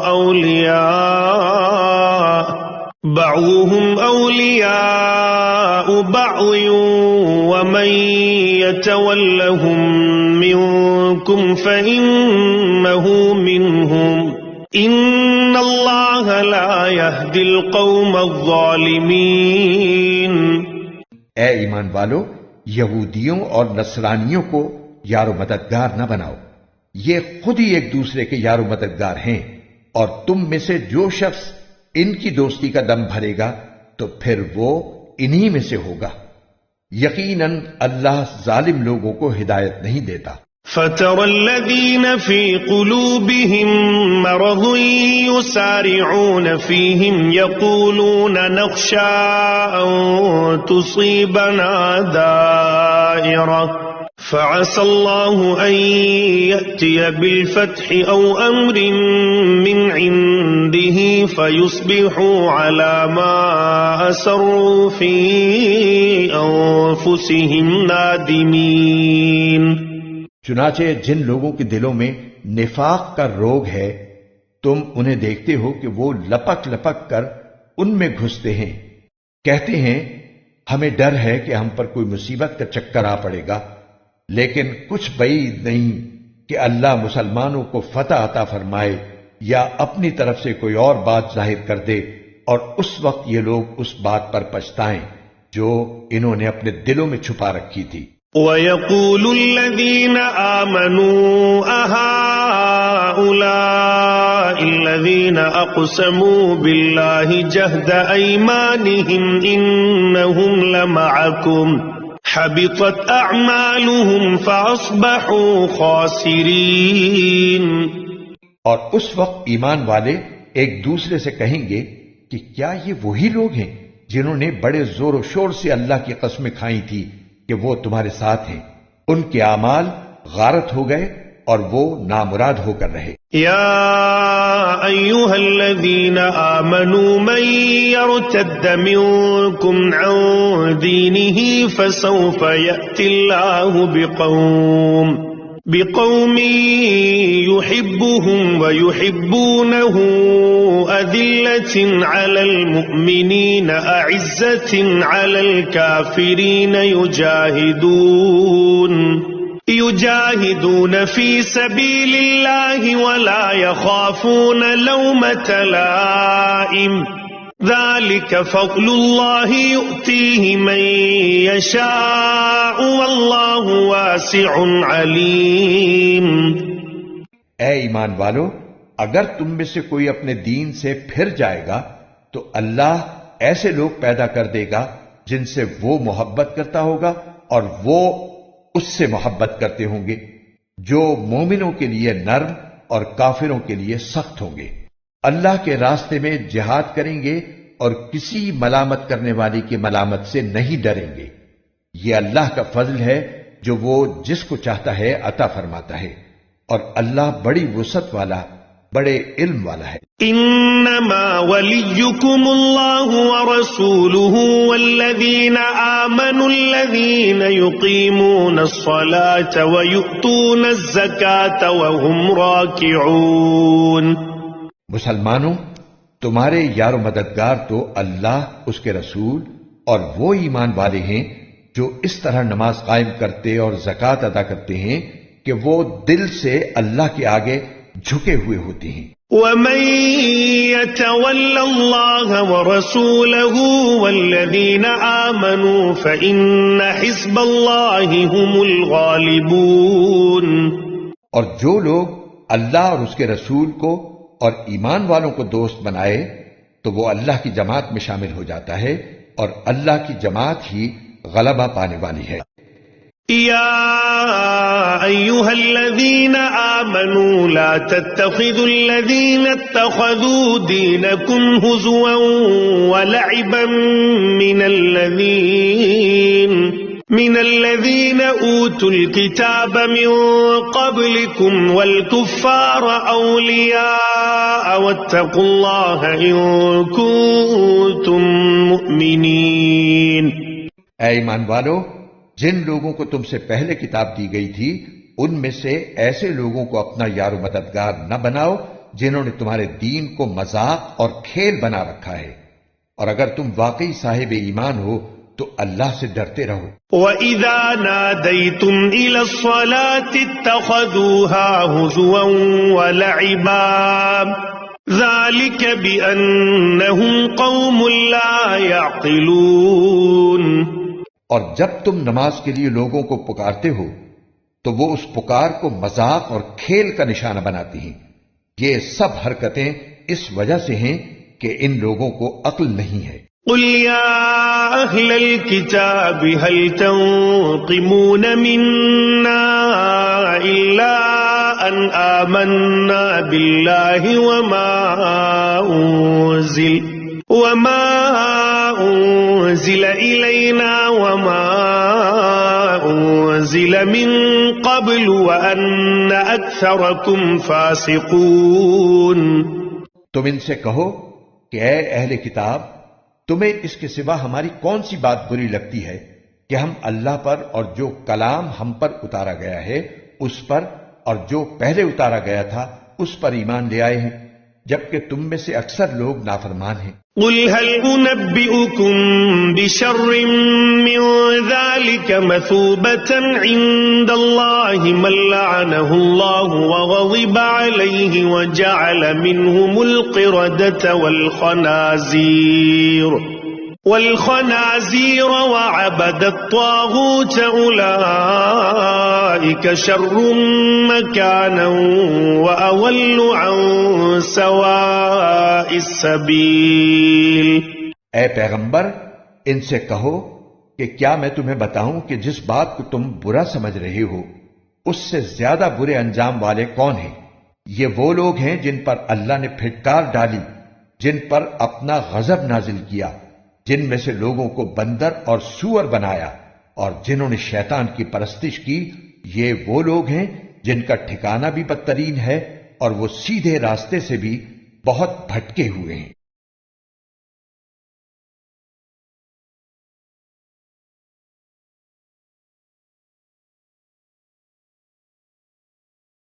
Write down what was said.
اولیاء بعضهم اولیاء بعض ومن يتولهم منكم فإنه منهم ان اللہ لا يهدي القوم الظالمین۔ اے ایمان والو، یہودیوں اور نصرانیوں کو یار و مددگار نہ بناؤ، یہ خود ہی ایک دوسرے کے یار و مددگار ہیں، اور تم میں سے جو شخص ان کی دوستی کا دم بھرے گا تو پھر وہ انہی میں سے ہوگا۔ یقیناً اللہ ظالم لوگوں کو ہدایت نہیں دیتا۔ فَتَرَى الَّذِينَ فِي قُلُوبِهِم مَّرَضٌ يُسَارِعُونَ فِيهِمْ يَقُولُونَ نَخْشَىٰ أَن تُصِيبَنَا دَائِرَةٌ فَعَسَى اللَّهُ أَن يَأْتِيَ بِالْفَتْحِ أَوْ أَمْرٍ مِّنْ عِندِهِ فَيُصْبِحُوا عَلَىٰ مَا أَسَرُّوا فِي أَنفُسِهِمْ نَادِمِينَ۔ چنانچہ جن لوگوں کے دلوں میں نفاق کا روگ ہے، تم انہیں دیکھتے ہو کہ وہ لپک لپک کر ان میں گھستے ہیں، کہتے ہیں ہمیں ڈر ہے کہ ہم پر کوئی مصیبت کا چکر آ پڑے گا، لیکن کچھ بعید نہیں کہ اللہ مسلمانوں کو فتح عطا فرمائے یا اپنی طرف سے کوئی اور بات ظاہر کر دے، اور اس وقت یہ لوگ اس بات پر پچھتائیں جو انہوں نے اپنے دلوں میں چھپا رکھی تھی۔ وَيَقُولُ الَّذِينَ آمَنُوا أَهَٰؤُلَاءِ الَّذِينَ أَقْسَمُوا بِاللَّهِ جَهْدَ أَيْمَانِهِمْ إِنَّهُمْ لَمَعَكُمْ حَبِطَتْ أَعْمَالُهُمْ فَأَصْبَحُوا خَاسِرِينَ۔ اور اس وقت ایمان والے ایک دوسرے سے کہیں گے کہ کیا یہ وہی لوگ ہیں جنہوں نے بڑے زور و شور سے اللہ کی قسمیں کھائی تھی کہ وہ تمہارے ساتھ ہیں، ان کے اعمال غارت ہو گئے اور وہ نامراد ہو کر رہے۔ یا ایھا الذین آمنوا من یرتد منکم عن دینہ فسوف یأتی اللہ بقوم يحبهم ويحبونه أذلة على المؤمنين أعزة على الكافرين يجاهدون في سبيل الله ولا يخافون لومة لائم ذلك فضل الله يؤتيه من يشاء والله واسع عليم۔ اے ایمان والو، اگر تم میں سے کوئی اپنے دین سے پھر جائے گا تو اللہ ایسے لوگ پیدا کر دے گا جن سے وہ محبت کرتا ہوگا اور وہ اس سے محبت کرتے ہوں گے، جو مومنوں کے لیے نرم اور کافروں کے لیے سخت ہوں گے۔ اللہ کے راستے میں جہاد کریں گے اور کسی ملامت کرنے والی کی ملامت سے نہیں ڈریں گے۔ یہ اللہ کا فضل ہے جو وہ جس کو چاہتا ہے عطا فرماتا ہے، اور اللہ بڑی وسعت والا، بڑے علم والا ہے۔ انما ولیکم اللہ ورسولہ والذین آمنوا الذین یقیمون الصلاة ویؤتون الزکاة وهم راکعون۔ مسلمانوں، تمہارے یار و مددگار تو اللہ، اس کے رسول اور وہ ایمان والے ہیں جو اس طرح نماز قائم کرتے اور زکوٰۃ ادا کرتے ہیں کہ وہ دل سے اللہ کے آگے جھکے ہوئے ہوتے ہیں۔ وَمَن يَتَوَلَّ اللَّهَ وَرَسُولَهُ وَالَّذِينَ آمَنُوا فَإِنَّ حِزْبَ اللَّهِ هُمُ الْغَالِبُونَ۔ اور جو لوگ اللہ اور اس کے رسول کو اور ایمان والوں کو دوست بنائے تو وہ اللہ کی جماعت میں شامل ہو جاتا ہے، اور اللہ کی جماعت ہی غلبہ پانے والی ہے۔ یا ایھا الذین آمنوا لا تتخذوا الذین اتخذوا دینکم ہزوا ولعبا من الذین اوتوا الکتاب من قبلکم والکفار اولیاء واتقوا اللہ ان کنتم مؤمنین۔ اے ایمان والو، جن لوگوں کو تم سے پہلے کتاب دی گئی تھی ان میں سے ایسے لوگوں کو اپنا یار و مددگار نہ بناؤ جنہوں نے تمہارے دین کو مذاق اور کھیل بنا رکھا ہے، اور اگر تم واقعی صاحب ایمان ہو تو اللہ سے ڈرتے رہو۔ وَإِذَا نَادَيْتُمْ إِلَى الصَّلَاةِ اتَّخَذُوهَا هُزُوًا وَلَعِبًا ذَلِكَ بِأَنَّهُمْ قَوْمٌ لَا يَعْقِلُونَ۔ اور جب تم نماز کے لیے لوگوں کو پکارتے ہو تو وہ اس پکار کو مذاق اور کھیل کا نشانہ بناتی ہیں۔ یہ سب حرکتیں اس وجہ سے ہیں کہ ان لوگوں کو عقل نہیں ہے۔ قُلْ يَا أَهْلَ الْكِتَابِ هَلْ تَنقِمُونَ مِنَّا إِلَّا أَنْ آمَنَّا بِاللَّهِ وَمَا أُنزِلَ إِلَيْنَا وَمَا أُنزِلَ مِن قَبْلُ وَأَنَّ أَكْثَرَكُمْ فَاسِقُونَ۔ تم ان سے کہو کہ اے اہل کتاب، تمہیں اس کے سوا ہماری کون سی بات بری لگتی ہے کہ ہم اللہ پر اور جو کلام ہم پر اتارا گیا ہے اس پر اور جو پہلے اتارا گیا تھا اس پر ایمان لے آئے ہیں، جبکہ تم میں سے اکثر لوگ نافرمان ہیں۔ قُلْ هَلْ أُنَبِّئُكُمْ بِشَرٍّ مِّن ذَلِكَ مَثُوبَةً عِندَ اللَّهِ مَن لَّعَنَهُ اللَّهُ وَغَضِبَ عَلَيْهِ وَجَعَلَ مِنْهُمُ الْقِرَدَةَ وَالْخَنَازِيرَ وَعَبَدَ الطَّاغُوتَ أُولَئِكَ شَرٌّ مَّكَانًا وَأَضَلُّ عَن سَوَاءِ السَّبِيلِ۔ اے پیغمبر، ان سے کہو کہ کیا میں تمہیں بتاؤں کہ جس بات کو تم برا سمجھ رہے ہو اس سے زیادہ برے انجام والے کون ہیں؟ یہ وہ لوگ ہیں جن پر اللہ نے پھٹکار ڈالی، جن پر اپنا غضب نازل کیا، جن میں سے لوگوں کو بندر اور سور بنایا، اور جنہوں نے شیطان کی پرستش کی۔ یہ وہ لوگ ہیں جن کا ٹھکانہ بھی بدترین ہے اور وہ سیدھے راستے سے بھی بہت بھٹکے ہوئے ہیں۔